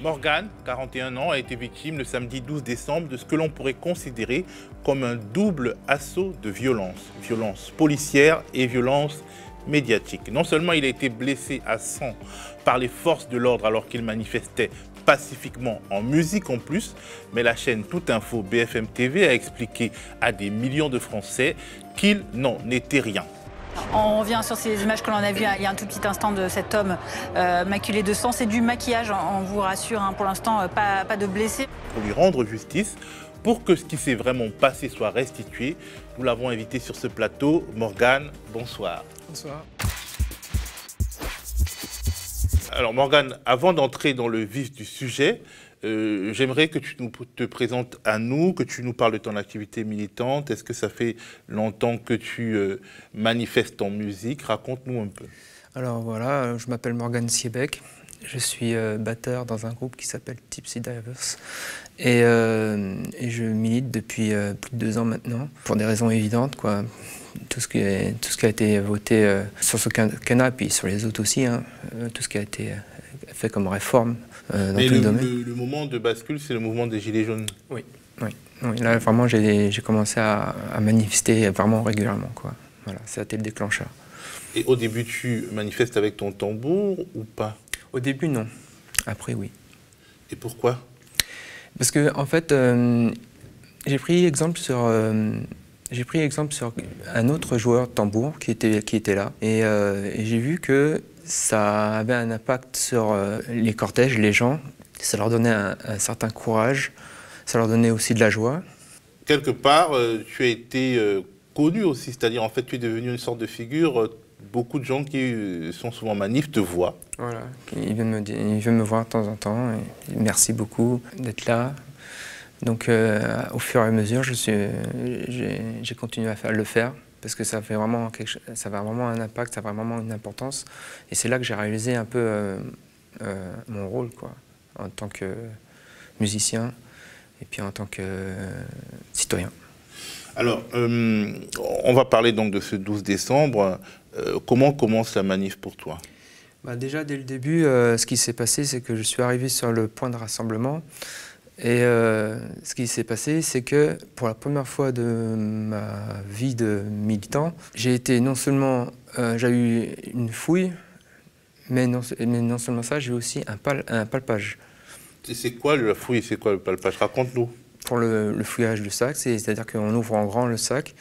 Morgane, 41 ans, a été victime le samedi 12 décembre de ce que l'on pourrait considérer comme un double assaut de violence. Violence policière et violence médiatique. Non seulement il a été blessé à sang par les forces de l'ordre alors qu'il manifestait pacifiquement en musique en plus, mais la chaîne Tout Info BFM TV a expliqué à des millions de Français qu'il n'en était rien. On revient sur ces images que l'on a vues il y a un tout petit instant de cet homme maculé de sang. C'est du maquillage, on vous rassure, hein, pour l'instant, pas de blessés. Pour lui rendre justice, pour que ce qui s'est vraiment passé soit restitué, nous l'avons invité sur ce plateau. Morgane, bonsoir. Bonsoir. Alors Morgane, avant d'entrer dans le vif du sujet, j'aimerais que tu te présentes à nous, que tu nous parles de ton activité militante. Est-ce que ça fait longtemps que tu manifestes en musique? Raconte-nous un peu. Alors voilà, je m'appelle Morgane Siebeck. Je suis batteur dans un groupe qui s'appelle Tipsy Divers. Et je milite depuis plus de 2 ans maintenant, pour des raisons évidentes, quoi. Tout ce qui a été voté sur ce quinquennat, puis sur les autres aussi, hein, tout ce qui a été fait comme réforme dans tout le domaine. Le moment de bascule, c'est le mouvement des Gilets jaunes. Oui, oui, oui. Là, vraiment, j'ai commencé à manifester vraiment régulièrement, quoi. Voilà, ça a été le déclencheur. Et au début, tu manifestes avec ton tambour ou pas? Au début, non. Après, oui. Et pourquoi? Parce que, en fait, j'ai pris exemple sur un autre joueur de tambour qui était là. Et j'ai vu que ça avait un impact sur les cortèges, les gens. Ça leur donnait un certain courage. Ça leur donnait aussi de la joie. Quelque part, tu as été connu aussi. C'est-à-dire, en fait, tu es devenu une sorte de figure. Beaucoup de gens qui sont souvent manifs te voient. Voilà, ils viennent me voir de temps en temps. Et merci beaucoup d'être là. Donc, au fur et à mesure, j'ai continué à le faire parce que ça avait vraiment un impact, ça avait vraiment une importance. Et c'est là que j'ai réalisé un peu mon rôle, quoi, en tant que musicien et puis en tant que citoyen. Alors, on va parler donc de ce 12 décembre. Comment commence la manif pour toi? Déjà, dès le début, ce qui s'est passé, c'est que je suis arrivé sur le point de rassemblement. Et ce qui s'est passé, c'est que pour la première fois de ma vie de militant, j'ai été non seulement, j'ai eu une fouille, mais non seulement ça, j'ai eu aussi un palpage. C'est quoi la fouille, c'est quoi le palpage? Raconte-nous. Pour le fouillage du sac, c'est-à-dire qu'on ouvre en grand le sac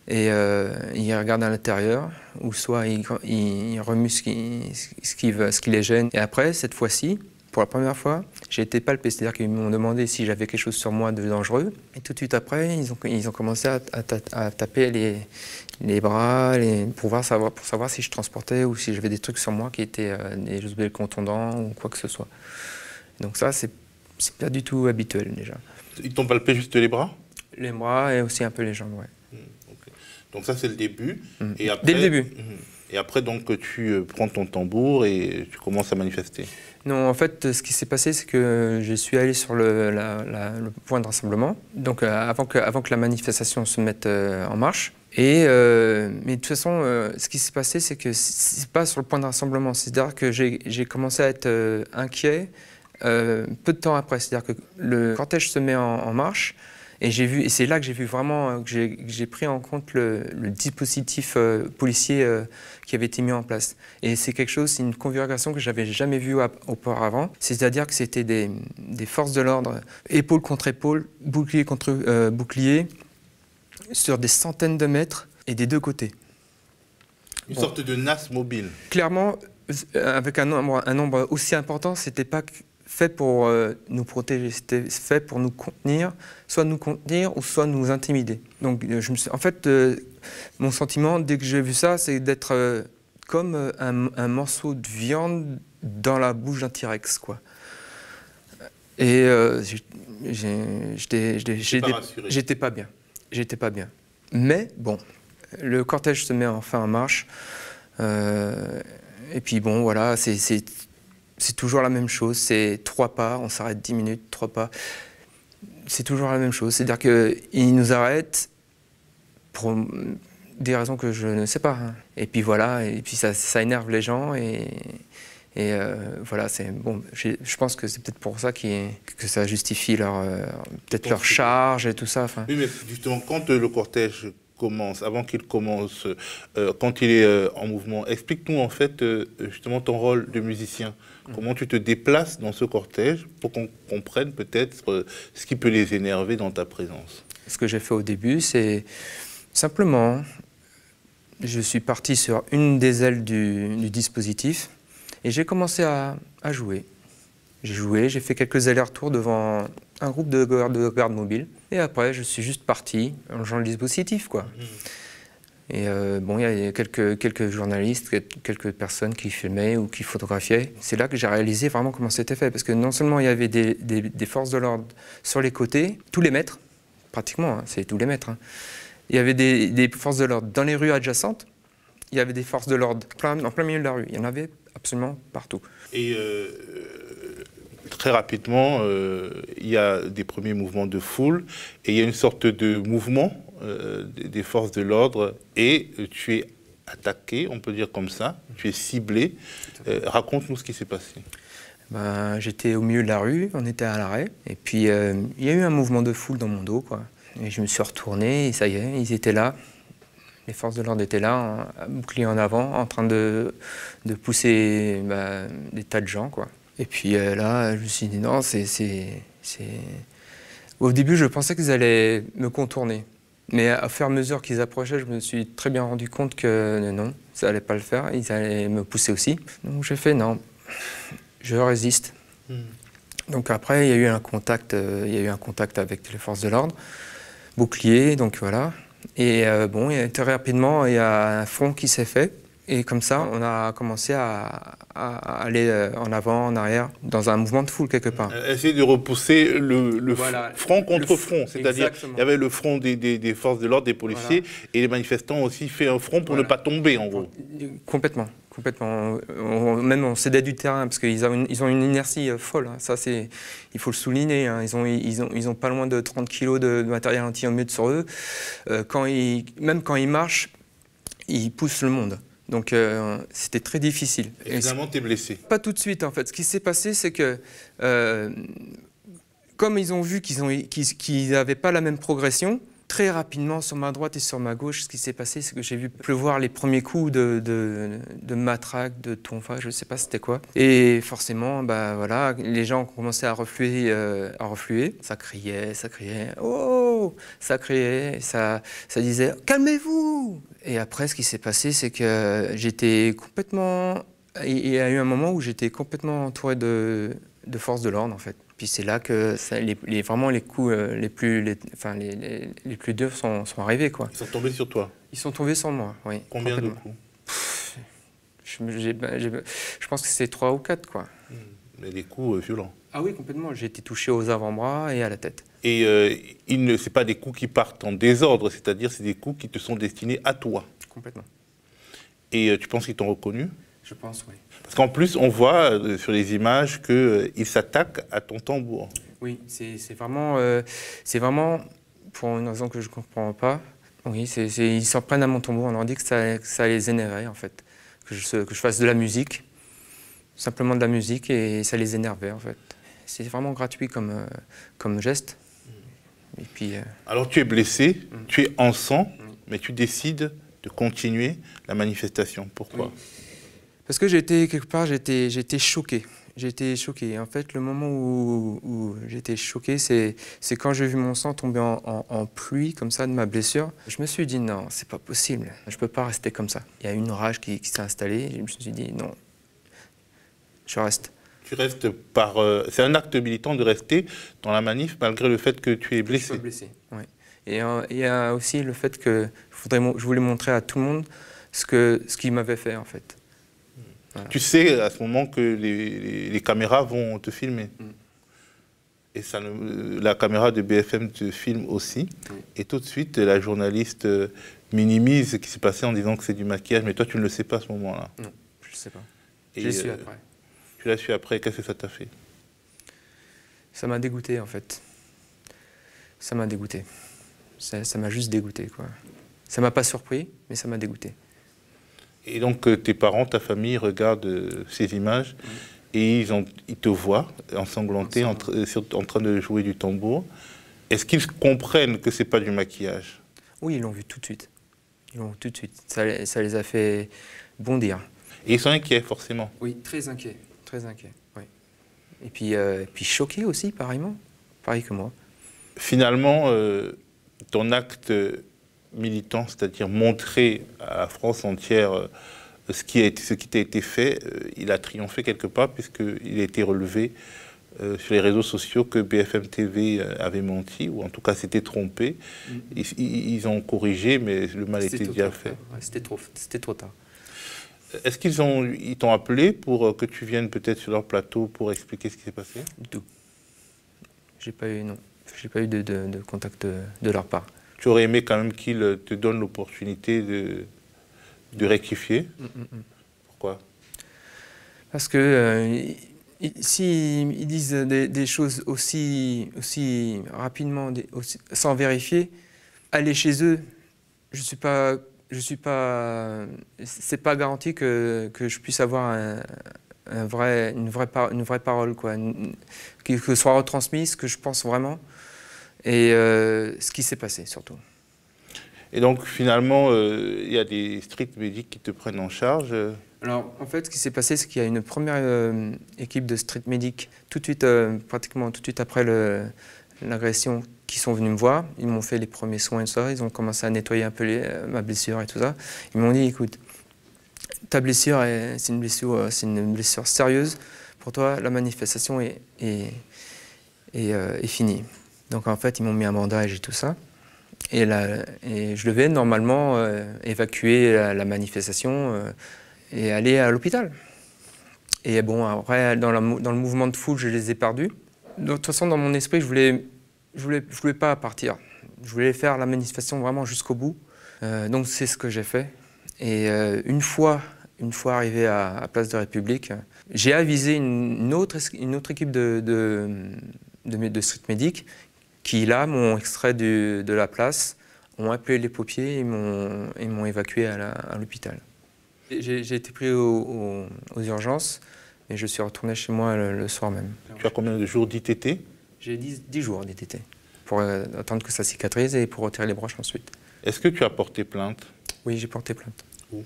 et il regarde à l'intérieur, ou soit il remue ce qui les gêne. Et après, cette fois-ci, pour la première fois, j'ai été palpé, c'est-à-dire qu'ils m'ont demandé si j'avais quelque chose sur moi de dangereux. Et tout de suite après, ils ont commencé à taper les bras pour savoir si je transportais ou si j'avais des trucs sur moi qui étaient des objets contondants ou quoi que ce soit. Donc ça, c'est pas du tout habituel déjà. Ils t'ont palpé juste les bras? Les bras et aussi un peu les jambes, ouais. Okay. Donc ça, c'est le début. Et après, dès le début. Et après, donc, tu prends ton tambour et tu commences à manifester. Non, en fait, ce qui s'est passé, c'est que je suis allé sur le point de rassemblement, donc avant que la manifestation se mette en marche. Mais de toute façon, ce qui s'est passé, c'est que c'est pas sur le point de rassemblement. C'est-à-dire que j'ai commencé à être inquiet peu de temps après. C'est-à-dire que le cortège se met en marche. Et c'est là que j'ai vu vraiment, que j'ai pris en compte le dispositif policier qui avait été mis en place. Et c'est une configuration que j'avais jamais vue auparavant. C'est-à-dire que c'était des forces de l'ordre, épaule contre épaule, bouclier contre bouclier, sur des centaines de mètres et des deux côtés. Une sorte de NAS mobile. Clairement, avec un nombre aussi important, c'était pas fait pour nous protéger, c'était fait pour nous contenir, soit ou soit nous intimider. Donc, en fait, mon sentiment, dès que j'ai vu ça, c'est d'être comme un morceau de viande dans la bouche d'un T-Rex, quoi. Et j'étais pas bien. J'étais pas bien. Mais bon, le cortège se met enfin en marche. Et puis bon, voilà, c'est toujours la même chose, c'est 3 pas, on s'arrête 10 minutes, 3 pas. C'est toujours la même chose, c'est-à-dire qu'ils nous arrêtent pour des raisons que je ne sais pas. Hein. Et puis voilà, et puis ça énerve les gens et Et voilà, bon, je pense que c'est peut-être pour ça que ça justifie peut-être leur charge et tout ça. Enfin. Oui, mais justement, quand le cortège commence, avant qu'il commence, quand il est en mouvement, explique-nous en fait justement ton rôle de musicien. Comment tu te déplaces dans ce cortège pour qu'on comprenne peut-être ce qui peut les énerver dans ta présence. Ce que j'ai fait au début, c'est simplement, je suis parti sur une des ailes du dispositif et j'ai commencé à jouer. J'ai joué, j'ai fait quelques allers-retours devant un groupe de garde mobile. Et après, je suis juste parti dans le dispositif, quoi. Et bon, il y a quelques journalistes, quelques personnes qui filmaient ou qui photographiaient. C'est là que j'ai réalisé vraiment comment c'était fait. Parce que non seulement il y avait des forces de l'ordre sur les côtés, tous les mètres, pratiquement, hein, c'est tous les mètres. Hein. Il y avait des forces de l'ordre dans les rues adjacentes. Il y avait des forces de l'ordre en plein milieu de la rue. Il y en avait absolument partout. Et très rapidement, il y a des premiers mouvements de foule et il y a une sorte de mouvement des forces de l'ordre et tu es attaqué, on peut dire comme ça, tu es ciblé. Raconte-nous ce qui s'est passé. Ben, j'étais au milieu de la rue, on était à l'arrêt et puis il y a eu un mouvement de foule dans mon dos, quoi. Et je me suis retourné et ça y est, ils étaient là. Les forces de l'ordre étaient là, bouclier en avant, en train de pousser des tas de gens, quoi. Et puis là, je me suis dit non, Au début, je pensais qu'ils allaient me contourner. Mais à fur et à mesure qu'ils approchaient, je me suis très bien rendu compte que non, ça n'allait pas le faire. Ils allaient me pousser aussi. Donc j'ai fait non, je résiste. Donc après, il y a eu un contact avec les forces de l'ordre, bouclier, donc voilà. Et bon, très rapidement, il y a un front qui s'est fait. Et comme ça, on a commencé à aller en avant, en arrière, dans un mouvement de foule quelque part. Essayer de repousser le voilà, front contre front. C'est-à-dire il y avait le front des forces de l'ordre, des policiers, voilà. Et les manifestants ont aussi fait un front pour ne pas tomber, en gros. Complètement. Même on cédait du terrain, parce qu'ils ont une inertie folle. Hein. Ça, il faut le souligner. Hein. Ils ont pas loin de 30 kilos de matériel anti-émeute sur eux. Même quand ils marchent, ils poussent le monde. Donc c'était très difficile. Et finalement, tu es blessé? Pas tout de suite, en fait. Ce qui s'est passé, c'est que comme ils ont vu qu'ils n'avaient pas la même progression, très rapidement, sur ma droite et sur ma gauche, ce qui s'est passé, c'est que j'ai vu pleuvoir les premiers coups de matraque, de tonfa, je ne sais pas c'était quoi. Et forcément, bah, voilà, les gens ont commencé à refluer. Ça criait, oh, ça criait, ça disait « calmez-vous ». Et après, ce qui s'est passé, c'est que j'étais complètement... Il y a eu un moment où j'étais complètement entouré de forces de l'ordre, en fait. Puis c'est là que vraiment les coups les plus durs sont arrivés, quoi. Ils sont tombés sur toi? Ils sont tombés sur moi, oui. Combien de coups? Je pense que c'est 3 ou 4, quoi. Mais des coups violents? Ah oui, complètement. J'ai été touché aux avant-bras et à la tête. Et ce n'est pas des coups qui partent en désordre, c'est-à-dire c'est des coups qui te sont destinés à toi? Complètement. Et tu penses qu'ils t'ont reconnu? Je pense, oui. Parce qu'en plus, on voit sur les images qu'ils s'attaquent à ton tambour. Oui, c'est vraiment, pour une raison que je ne comprends pas, oui, ils s'en prennent à mon tambour. On leur dit que ça les énervait, en fait. Que je fasse de la musique, simplement de la musique, et ça les énervait, en fait. C'est vraiment gratuit comme geste. Et puis, alors tu es blessé, tu es en sang, mais tu décides de continuer la manifestation. Pourquoi? Oui. Parce que j'étais choqué. J'étais choqué. En fait, le moment où j'étais choqué, c'est quand j'ai vu mon sang tomber en pluie, comme ça, de ma blessure. Je me suis dit, non, c'est pas possible. Je peux pas rester comme ça. Il y a une rage qui s'est installée. Je me suis dit, non, je reste. Tu restes par... c'est un acte militant de rester dans la manif, malgré le fait que tu es blessé. Je suis blessé, oui. Et il y a aussi le fait que je voulais montrer à tout le monde ce qu'il m'avait fait, en fait. Voilà. Tu sais à ce moment que les caméras vont te filmer. Et ça, la caméra de BFM te filme aussi. Et tout de suite, la journaliste minimise ce qui s'est passé en disant que c'est du maquillage. Mais toi, tu ne le sais pas à ce moment-là. Non, je ne sais pas. Je l'ai su après. Tu l'as su après. Qu'est-ce que ça t'a fait? Ça m'a dégoûté, en fait. Ça m'a dégoûté. Ça m'a juste dégoûté, quoi. Ça m'a pas surpris, mais ça m'a dégoûté. Et donc tes parents, ta famille regardent ces images et ils te voient ensanglanté en train de jouer du tambour. Est-ce qu'ils comprennent que ce n'est pas du maquillage? Oui, ils l'ont vu tout de suite. Ils l'ont vu tout de suite. Ça les a fait bondir. Et ils sont inquiets, forcément. Oui, très inquiets. Très inquiets, oui. Et puis choqués aussi, pareillement. Pareil que moi. Finalement, ton acte militant, c'est-à-dire montrer à la France entière ce qui t'a été fait, il a triomphé quelque part puisqu'il a été relevé sur les réseaux sociaux que BFM TV avait menti, ou en tout cas s'était trompé. Ils ont corrigé, mais le mal était déjà fait. Ouais, c'était trop tard. Est-ce qu'ils t'ont appelé pour que tu viennes peut-être sur leur plateau pour expliquer ce qui s'est passé? Du tout. J'ai pas eu de contact de leur part. Tu aurais aimé quand même qu'ils te donnent l'opportunité de rectifier? Pourquoi? Parce que s'ils disent des choses aussi rapidement, sans vérifier, aller chez eux, c'est pas garanti que je puisse avoir une vraie parole, quoi, que soit retransmise, ce que je pense vraiment, et ce qui s'est passé surtout. Et donc finalement, il y a des street medics qui te prennent en charge. Alors en fait, ce qui s'est passé, c'est qu'il y a une première équipe de street medics tout de suite, pratiquement tout de suite après l'agression, qui sont venus me voir. Ils m'ont fait les premiers soins et tout ça. Ils ont commencé à nettoyer un peu ma blessure et tout ça. Ils m'ont dit, écoute, ta blessure, c'est une blessure sérieuse. Pour toi, la manifestation est finie. Donc en fait, ils m'ont mis un bandage et tout ça. Et je devais normalement évacuer la manifestation et aller à l'hôpital. Et bon, après, dans le mouvement de foule, je les ai perdus. De toute façon, dans mon esprit, je voulais pas partir. Je voulais faire la manifestation vraiment jusqu'au bout. Donc c'est ce que j'ai fait. Et une fois arrivé à Place de République, j'ai avisé une autre équipe de street medics qui, là, m'ont extrait de la place, ont appelé les pompiers et m'ont évacué à l'hôpital. J'ai été pris aux urgences et je suis retourné chez moi le soir même. Tu as combien de jours d'ITT? J'ai 10 jours d'ITT, pour attendre que ça cicatrise et pour retirer les broches ensuite. Est-ce que tu as porté plainte? Oui, j'ai porté plainte. Où?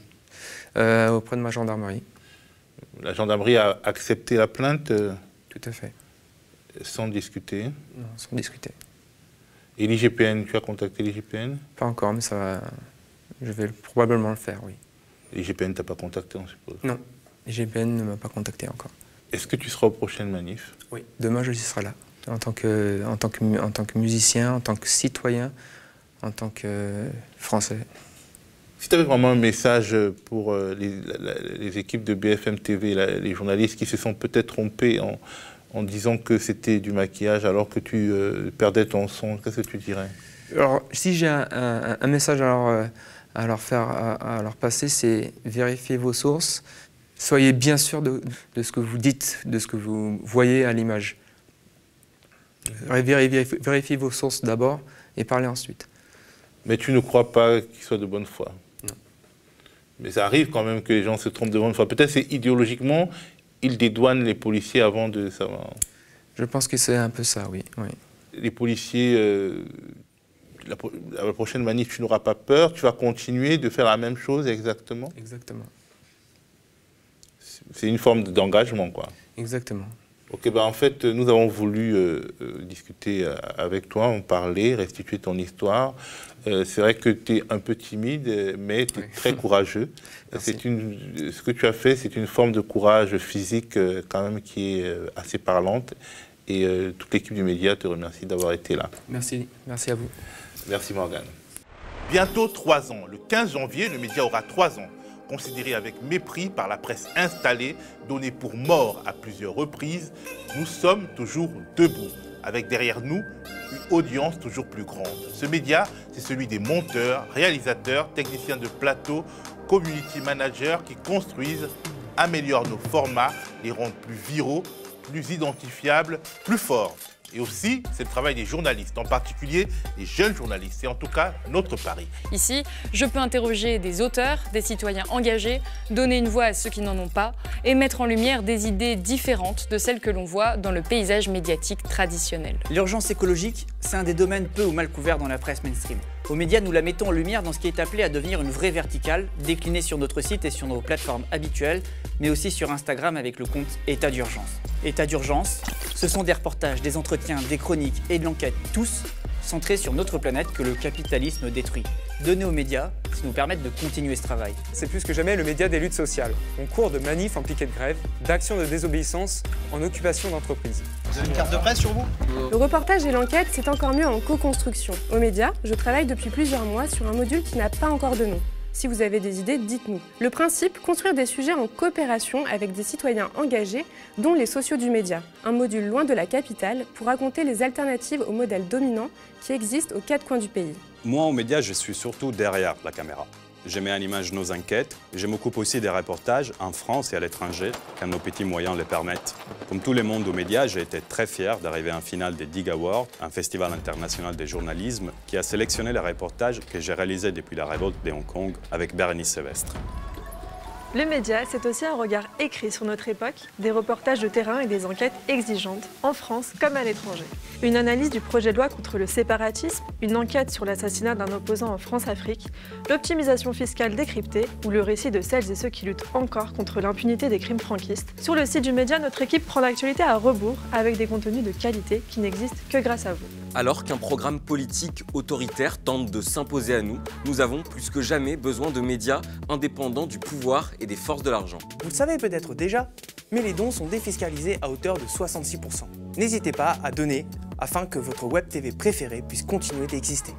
Auprès de ma gendarmerie. La gendarmerie a accepté la plainte? Tout à fait. Sans discuter? Non, sans discuter. Et l'IGPN, tu as contacté l'IGPN? Pas encore, mais ça va. Je vais probablement le faire, oui. L'IGPN ne t'a pas contacté, on suppose? Non, l'IGPN ne m'a pas contacté encore. Est-ce que tu seras aux prochaines manifs? Oui. Demain, je serai là. En tant que musicien, en tant que citoyen, en tant que Français. Si tu avais vraiment un message pour les équipes de BFM TV, les journalistes qui se sont peut-être trompés en disant que c'était du maquillage alors que tu perdais ton son, qu'est-ce que tu dirais? Alors, si j'ai un message à leur passer, c'est vérifier vos sources. Soyez bien sûr de ce que vous dites, de ce que vous voyez à l'image. Vérifiez vos sources d'abord et parlez ensuite. Mais tu ne crois pas qu'ils soient de bonne foi? Non. Mais ça arrive quand même que les gens se trompent de bonne foi. Peut-être c'est idéologiquement, ils dédouanent les policiers avant de savoir. Je pense que c'est un peu ça, oui. Les policiers, la prochaine manif, tu n'auras pas peur, tu vas continuer de faire la même chose exactement? Exactement. C'est une forme d'engagement, quoi. Exactement. Ok, ben en fait, nous avons voulu discuter avec toi, en parler, restituer ton histoire. C'est vrai que tu es un peu timide, mais tu es très courageux. Ce que tu as fait, c'est une forme de courage physique quand même qui est assez parlante. Et toute l'équipe du média te remercie d'avoir été là. Merci à vous. Merci Morgane. Bientôt 3 ans. Le 15 janvier, le média aura 3 ans. Considéré avec mépris par la presse installée, donné pour mort à plusieurs reprises, nous sommes toujours debout, avec derrière nous une audience toujours plus grande. Ce média, c'est celui des monteurs, réalisateurs, techniciens de plateau, community managers qui construisent, améliorent nos formats, les rendent plus viraux, plus identifiables, plus forts. Et aussi, c'est le travail des journalistes, en particulier des jeunes journalistes. C'est en tout cas notre pari. Ici, je peux interroger des auteurs, des citoyens engagés, donner une voix à ceux qui n'en ont pas et mettre en lumière des idées différentes de celles que l'on voit dans le paysage médiatique traditionnel. L'urgence écologique, c'est un des domaines peu ou mal couverts dans la presse mainstream. Aux médias, nous la mettons en lumière dans ce qui est appelé à devenir une vraie verticale, déclinée sur notre site et sur nos plateformes habituelles, mais aussi sur Instagram avec le compte État d'urgence. État d'urgence, ce sont des reportages, des entretiens, des chroniques et de l'enquête, tous centrés sur notre planète que le capitalisme détruit. Donner aux médias, ça nous permet de continuer ce travail. C'est plus que jamais le média des luttes sociales. On court de manifs en piquet de grève, d'actions de désobéissance en occupation d'entreprise. Vous avez une carte de presse sur vous? Le reportage et l'enquête, c'est encore mieux en co-construction. Aux médias, je travaille depuis plusieurs mois sur un module qui n'a pas encore de nom. Si vous avez des idées, dites-nous. Le principe, construire des sujets en coopération avec des citoyens engagés, dont les sociaux du média. Un module loin de la capitale pour raconter les alternatives au modèle dominant qui existent aux quatre coins du pays. Moi, aux médias, je suis surtout derrière la caméra. Je mets en image nos enquêtes. Je m'occupe aussi des reportages en France et à l'étranger, quand nos petits moyens le permettent. Comme tout le monde aux médias, j'ai été très fier d'arriver en finale des Dig Awards, un festival international de journalisme qui a sélectionné les reportages que j'ai réalisés depuis la révolte de Hong Kong avec Bérénice Sevestre. Le média, c'est aussi un regard écrit sur notre époque, des reportages de terrain et des enquêtes exigeantes, en France comme à l'étranger. Une analyse du projet de loi contre le séparatisme, une enquête sur l'assassinat d'un opposant en France-Afrique, l'optimisation fiscale décryptée ou le récit de celles et ceux qui luttent encore contre l'impunité des crimes franquistes. Sur le site du média, notre équipe prend l'actualité à rebours avec des contenus de qualité qui n'existent que grâce à vous. Alors qu'un programme politique autoritaire tente de s'imposer à nous, nous avons plus que jamais besoin de médias indépendants du pouvoir et des forces de l'argent. Vous le savez peut-être déjà, mais les dons sont défiscalisés à hauteur de 66%. N'hésitez pas à donner afin que votre web TV préférée puisse continuer d'exister.